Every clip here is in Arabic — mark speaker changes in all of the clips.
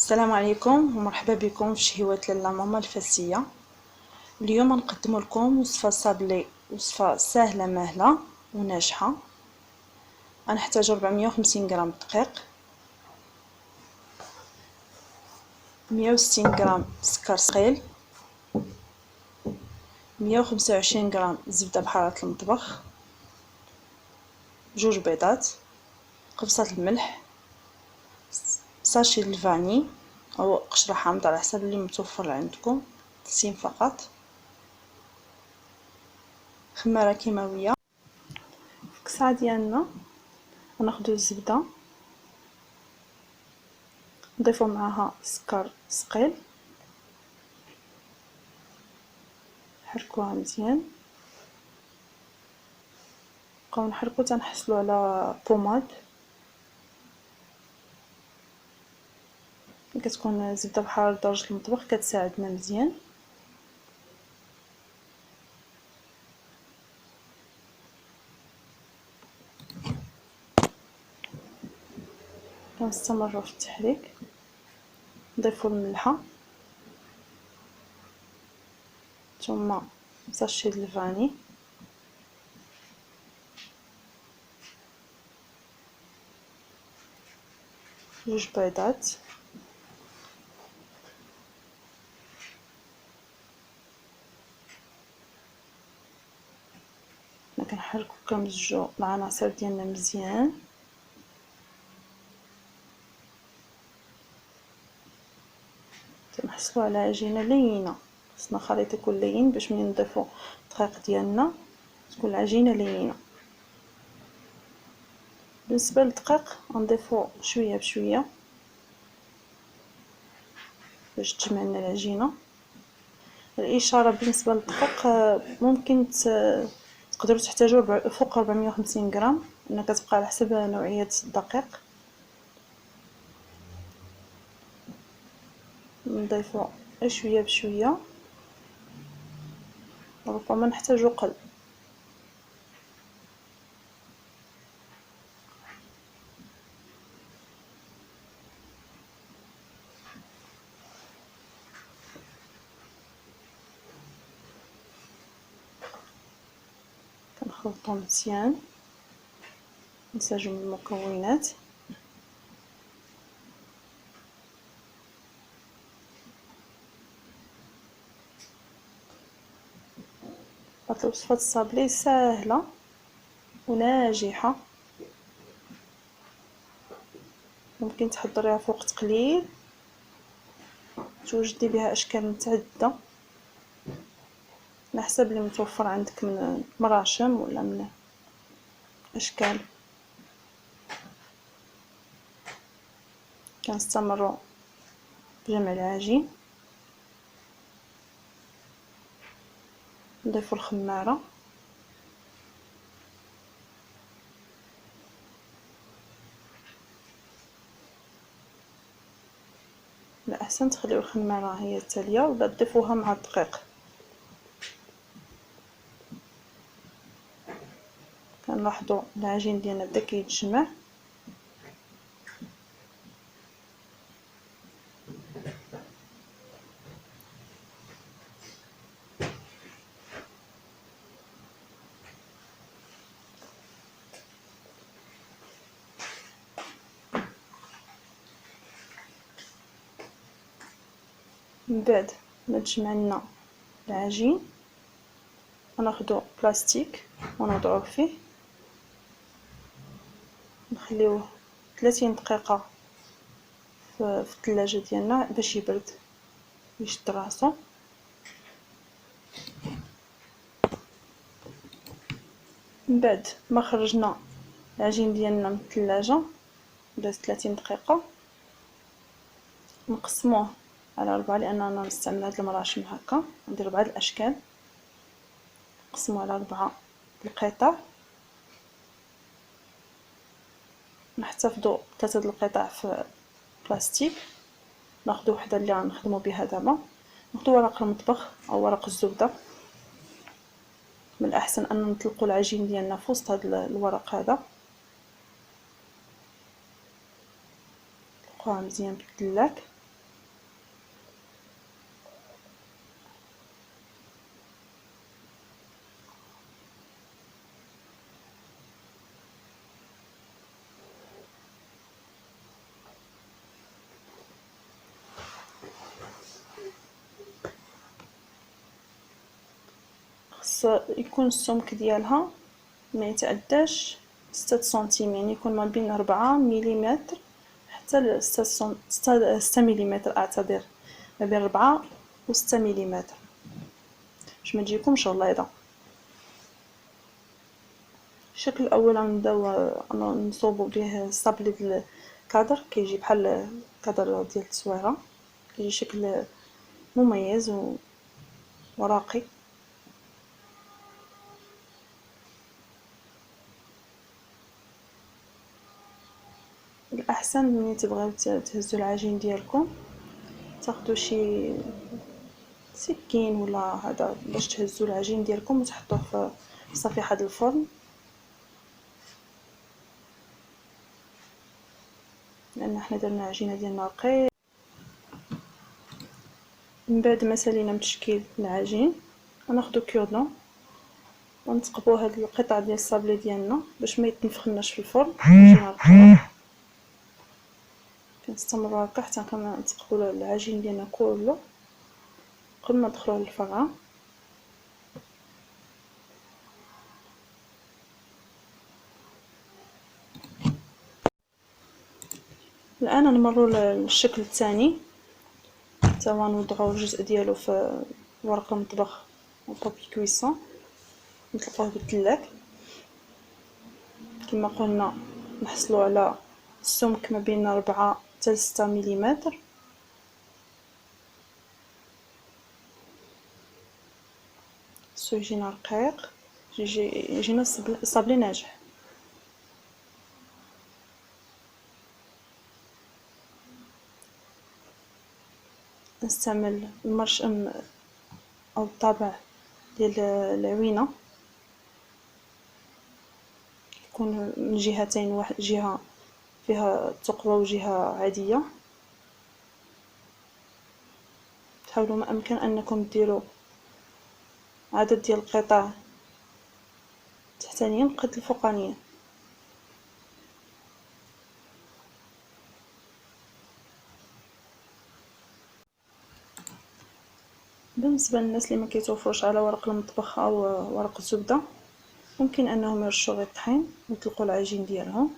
Speaker 1: السلام عليكم ومرحبا بكم في شهيوات لاله ماما الفاسيه. اليوم نقدم لكم وصفه صابلي، وصفه سهله ماهله وناجحه. غنحتاجو 450 غرام دقيق، 160 غرام سكر ثقيل، 125 غرام زبده بحراره المطبخ، جوج بيضات، قبصه الملح، ساشي الفاني او قشره حامضه على حسب اللي متوفر عندكم، تسيم فقط، خماره كيماويه. في الكسعه ديالنا غناخدو الزبده نضيفو معاها سكر ثقيل، نحركوها مزيان، نبقاو نحركو حتى نحصلو على بوماد. كتكون زبده بحراره درجه المطبخ كتساعدنا مزيان. كنستمروا في التحريك، نضيفو الملحه ثم ساشي الفاني، جوج بيضات، كنحركو كنمزجو العناصر ديالنا مزيان. تنحصلوا على عجينه لينه، خصنا الخليط يكون لين باش ملي نضيفو الدقيق ديالنا تكون العجينه لينه. بالنسبه للدقيق غنضيفو شويه بشويه باش تجمع لنا العجينه. الاشاره بالنسبه للدقيق ممكن تقدروا تحتاجوا فوق 450 غرام، انها كتبقى على حسب نوعيه الدقيق. نضيفوا شويه بشويه، ربما نحتاجوا قل. كنخلطو مزيان، نسجم المكونات. هاد الوصفه الصابلي ساهله وناجحه، ممكن تحضريها في وقت قليل، توجدي بها اشكال متعدده على حسب اللي متوفر عندك من مراشم ولا من اشكال. كنستمروا بجمع العجين، نضيفوا الخماره، الأحسن تخليو الخمارة هي التالية ولا تضيفوها مع الدقيق. كنلاحظوا العجين ديالنا بدا كيتجمع، من بعد ما تجمع لنا العجين غناخدو بلاستيك ونوضعوه فيه، نخليوه 30 دقيقه في الثلاجه ديالنا باش يبرد يشد راسو. من بعد ما خرجنا العجين ديالنا من الثلاجه داز 30 دقيقه، نقسموه على 4 لاننا نستعمل هاد المراشم هكا. ندير 4 الاشكال، نقسموه على 4 القطع، نحتفظوا 3 القطع في بلاستيك. ناخذ وحده اللي غنخدموا بها دابا، ناخذ ورق المطبخ او ورق الزبده. من الاحسن ان نطلقوا العجين ديالنا في وسط هذا الورق هذا، نطلقوها مزيان بالدلاك. خص يكون السمك ديالها ما يتعداش 6 سنتيم، يعني يكون ما بين 4 مليمتر حتى ل 6 مليمتر، اعتذر، ما بين 4 و 6 مليمتر باش ما تجيكمش غليظه. الشكل الاول غنبداو نصوبوا به الصابلي ديال الكادر، كيجي بحال الكادر ديال التصويره، كيجي شكل مميز وراقي. الاحسن ملي تبغيو تهزوا العجين ديالكم تاخذوا شي سكين ولا هذا باش تهزوا العجين ديالكم وتحطوه في صفيحه الفرن، لان حنا درنا العجينه ديالنا رقيق. من بعد ما سالينا من تشكيل العجين غناخذوا كيودون ونثقبوا هاد القطع ديال الصابلي ديالنا باش ما يتنفخناش في الفرن، يجينا رقيق. كنستمروا هكا حتى كنثقبوا العجين ديالنا كله قبل ما ندخلوه للفران. الان نمروا للشكل الثاني، حتى هو نوضعوا الجزء ديالو في ورق المطبخ وبابي كويسون نطلقوه بالدلاك. كما قلنا نحصلوا على السمك ما بين 4 حتى 6 مليمتر. خصو يجينا رقيق، يجينا صابلي ناجح. نستعمل المرشم او الطابع ديال العوينه، يكون من جهتين، واحد جهه فيها ثقبه وجهه عاديه. تحاولوا ما امكن انكم ديروا عدد ديال القطع تحتانيين قد الفوقانيه. بالنسبه للناس اللي ما كيتوفروش على ورق المطبخ او ورق الزبده، ممكن انهم يرشوا غير الطحين ويطلقوا العجين ديالهم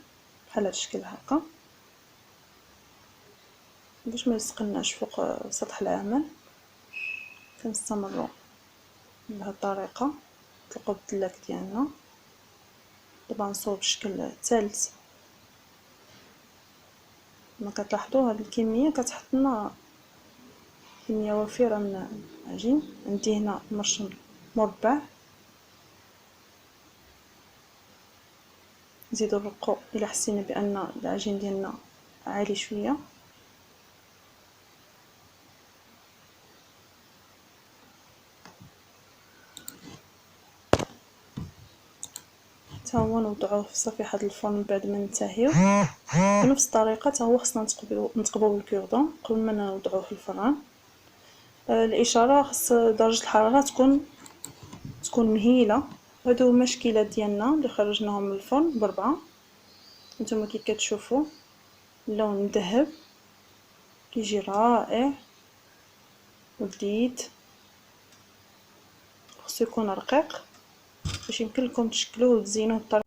Speaker 1: بحال هذا الشكل هكا باش ما يسقناش فوق سطح العمل. كنستمروا بهذه الطريقه، نطلقوا بالدلاك ديالنا. دابا نصوب الشكل الثالث. كما كتلاحظوا هذه الكميه كتحط لنا كميه وفيره من العجين. عندي هنا مرشم مربع، نزيدو نرقو الى حسينا بان العجين ديالنا عالي شويه. حتى هو نوضعوه في صفيحه الفرن بعد ما ننتهيو. بنفس الطريقه حتى هو خصنا نتقبوا بالكوردون قبل ما نوضعوه في الفران. الاشاره خص درجه الحراره تكون مهيله. هادو هما الشكيلات ديالنا اللي خرجناهم من الفرن بربعه. نتوما كي كتشوفوا اللون مذهب كيجي رائع ولذيذ. خصو يكون رقيق باش يمكن لكم تشكلوه وتزينوه بطريقه.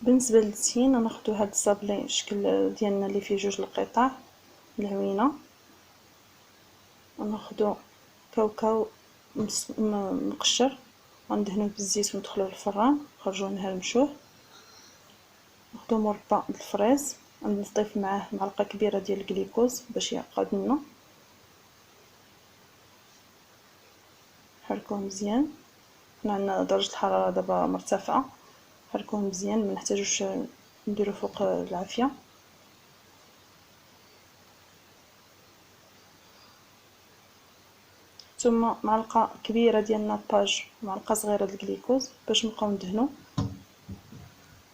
Speaker 1: بالنسبه للتزيين غناخذوا هاد الصابلي الشكل ديالنا اللي فيه جوج القطع العوينه، غناخذوا كاوكاو مقشر غندهنوه بالزيت وندخلوه للفران نخرجوه نهرمشوه. ناخذوا مربى بالفريز غنضيف معاه معلقه كبيره ديال الكليكوز باش يعقد لنا. نحركوه مزيان. حنا عندنا درجه الحراره دابا مرتفعه، نحركوه مزيان ما نحتاجوش نديرو فوق العافيه. ثم معلقه كبيره ديال الناباج ومعلقه صغيره ديال الكليكوز باش نبقاو ندهنو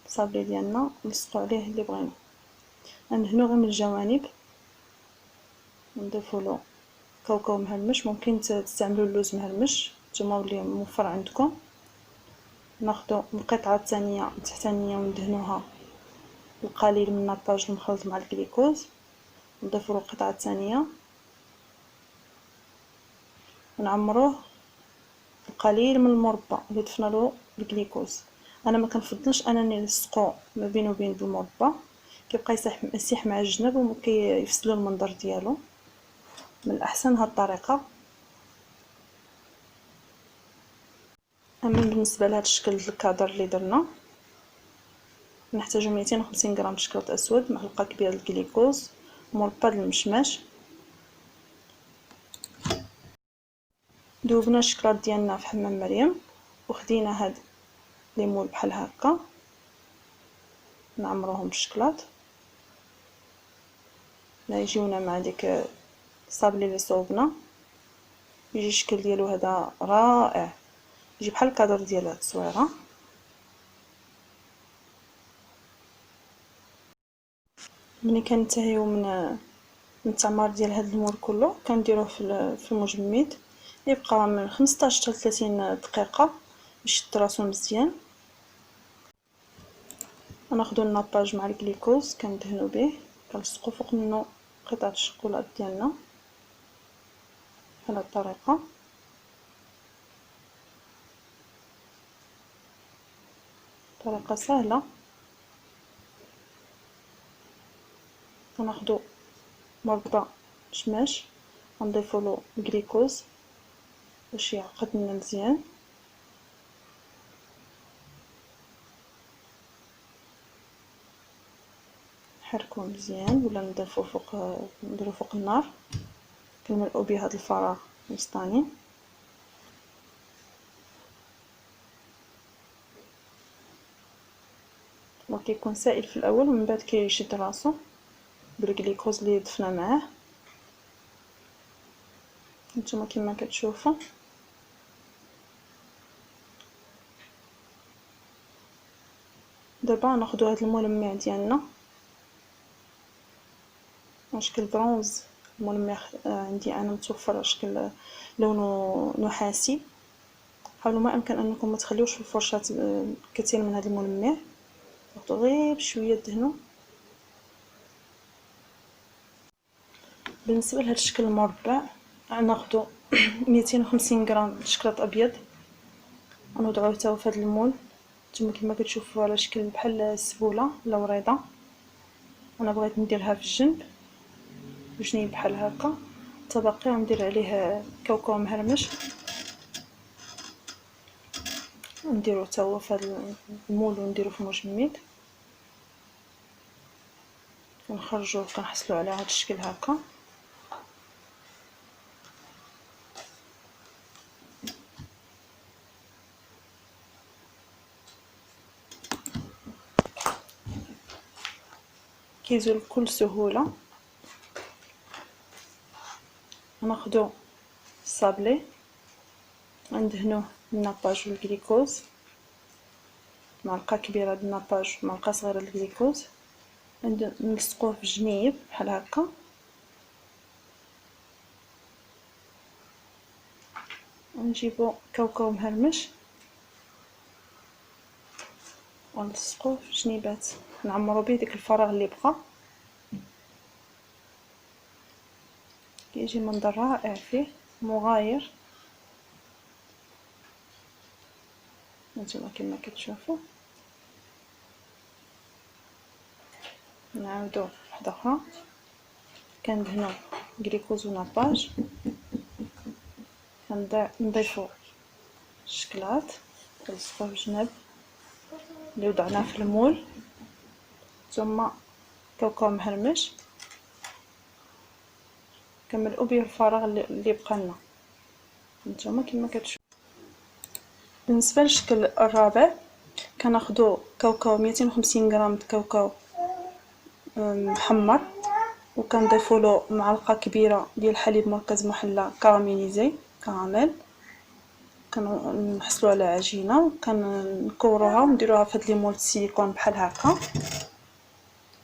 Speaker 1: الصابلي ديالنا ونلصقوا عليه اللي بغينا. ندهنو غير من الجوانب. نضيفوا له كاوكاو مهرمش، ممكن تستعملوا اللوز مهرمش نتوما واللي موفر عندكم. ناخذوا القطعه الثانيه التحتانيه وندهنوها القليل من الناباج المخلط مع الكليكوز. نضيفوا له القطعه الثانيه ونعمروه القليل من المربى اللي ضفنا له الجليكوز. انا ما كنفضلش انني نلصقو ما بينه وبين بالمربى، كيبقى يسيح مع الجناب وكيفسدوا المنظر ديالو. من الاحسن هاد الطريقه. اما بالنسبه لهاد الشكل الكادر اللي درنا، نحتاجو 250 غرام شكلاط اسود، معلقه كبيره الجليكوز، مربى المشماش. ذوبنا الشكلاط ديالنا في حمام مريم، وخدينا هاد لي مول بحال هكا نعمروهم بالشكلاط. لا يجيونا مع ديك الصابلي اللي صوبنا، يجي الشكل ديالو هذا رائع، يجي بحال الكادر ديال هاد التصويره. ملي كننتهيو من التعمار ديال هاد المول كله كنديروه في المجمد، يبقى من 15 حتى 30 دقيقه باش يشد راسو مزيان. غناخدو الناباج مع الجليكوز كندهنو به، كنلصقو فوق منه قطعه الشوكولاط ديالنا بهاد الطريقه. طريقه سهله. غناخدو مربى مشماش غنضيفو له الجليكوز باش يعقد لنا مزيان. نحركوه مزيان ولا نضيفو فوق، نديرو فوق النار، كنملئو به هذا الفراغ الوسطاني. كيكون سائل في الاول ومن بعد كيشد راسو بالجليكوز اللي ضفنا معاه. نتوما كما كتشوفوا دابا ناخذ هذا الملمع ديالنا على شكل برونز. الملمع عندي انا متوفر على شكل لونه نحاسي. حاولوا ما امكن انكم ما تخليوش في الفرشاه كثير من هذا الملمع، ناخذ غير بشويه دهنو. بالنسبه لهذا الشكل المربع غناخذ 250 غرام شكلاط ابيض، غنوضعوه حتى هو في هذا المول. نتوما كما كتشوفوا على شكل بحال السبوله ولا وريضه. انا بغيت نديرها في الجنب بجنين بحال هكا. الطبقي غندير عليه كاوكاو مهرمش، نديرو حتى هو في هذا المول ونديرو في المجمد. ونخرجوه كنحصلوا على هذا الشكل هكا. كيزول بكل سهوله. غناخدو الصابلي غندهنوه بالناباج والجليكوز، معلقه كبيره د الناباج ومعلقه صغيره د الجليكوز، نلصقوه في الجنيب بحال هكا. ونجيبو كاوكاو مهرمش ونلصقوه في الجنيبات، نعمرو به ديك الفراغ اللي بقى. كيجي منظر رائع فيه مغاير. نتوما كما كتشوفوا. نعاودو وحده اخرى كندهنو جليكوز وناباج، نضيفو الشكلاط كنلصقوه في الجناب اللي وضعناه في المول، ثم كاوكاو مهرمش كنملؤوا به الفراغ اللي بقى لنا. نتوما كما كتشوفوا. بالنسبه للشكل الرابع كناخذوا كاوكاو 250 غرام د كاوكاو محمر، وكنضيفوا له معلقه كبيره ديال الحليب مركز محلى كراميليزي كراميل. كنحصلوا على عجينه كنكوروها ونديروها في هاد لي مول السيليكون بحال هكا.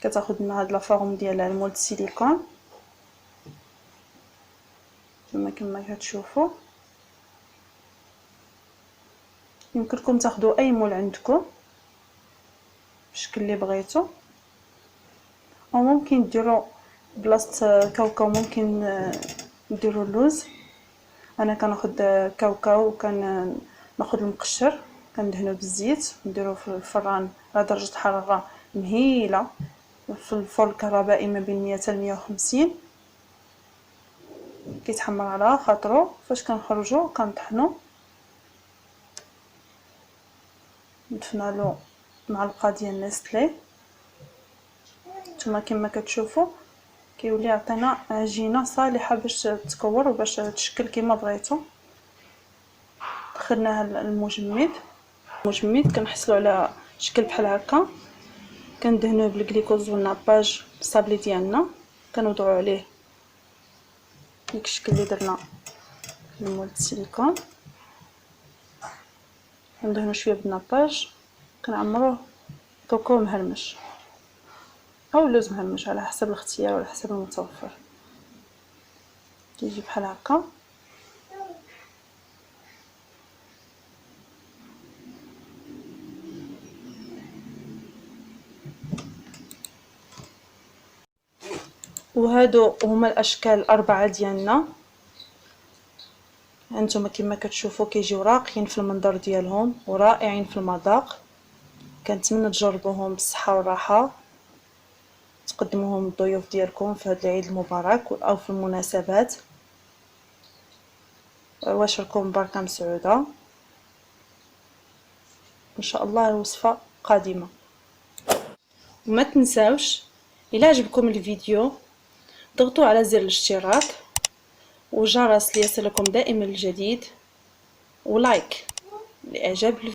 Speaker 1: كتاخذ لنا هاد لا فورم ديال المول السيليكون كما كتشوفوا. يمكنكم تاخذوا اي مول عندكم بالشكل اللي بغيتو، او ممكن ديروا بلاصه كاوكاو ممكن ديروا اللوز، انا كناخذ كاوكاو وكان ناخذ المقشر كندهنو بالزيت ونديروه في الفران على درجه حراره مهيله في الفرن الكهربائي ما بين 100 حتى 150. كيتحمر على خاطرو. فاش كنخرجو كنطحنو، نضفنا له معلقه ديال نستلي. نتوما كما كتشوفوا كيولي عطينا عجينه صالحه باش تكور وباش تشكل كما بغيتو. دخلناها المجمد كنحصلوا على شكل بحال هكا، كندهنوه بالغليكوز والناباج الصابلي ديالنا، كنوضعوا عليه ديك الشكل اللي درنا المول السيليكون، كندهنوا شويه بالناباج، كنعمروه كوكو مهرمش او لوز مهرمش على حسب الاختيار وعلى حسب المتوفر. كيجي بحال هكا. وهادو هما الاشكال الاربعه ديالنا. هانتوما كما كتشوفوا كيجيو راقيين في المنظر ديالهم ورائعين في المذاق. كنتمنى تجربوهم بالصحه والراحه، تقدموهم للضيوف ديالكم في هذا العيد المبارك او في المناسبات. واشركم بركه مسعوده ان شاء الله. الوصفه قادمه. وما تنساوش الى عجبكم الفيديو ضغطوا على زر الاشتراك وجرس ليصلكم دائما الجديد، ولايك لاعجاب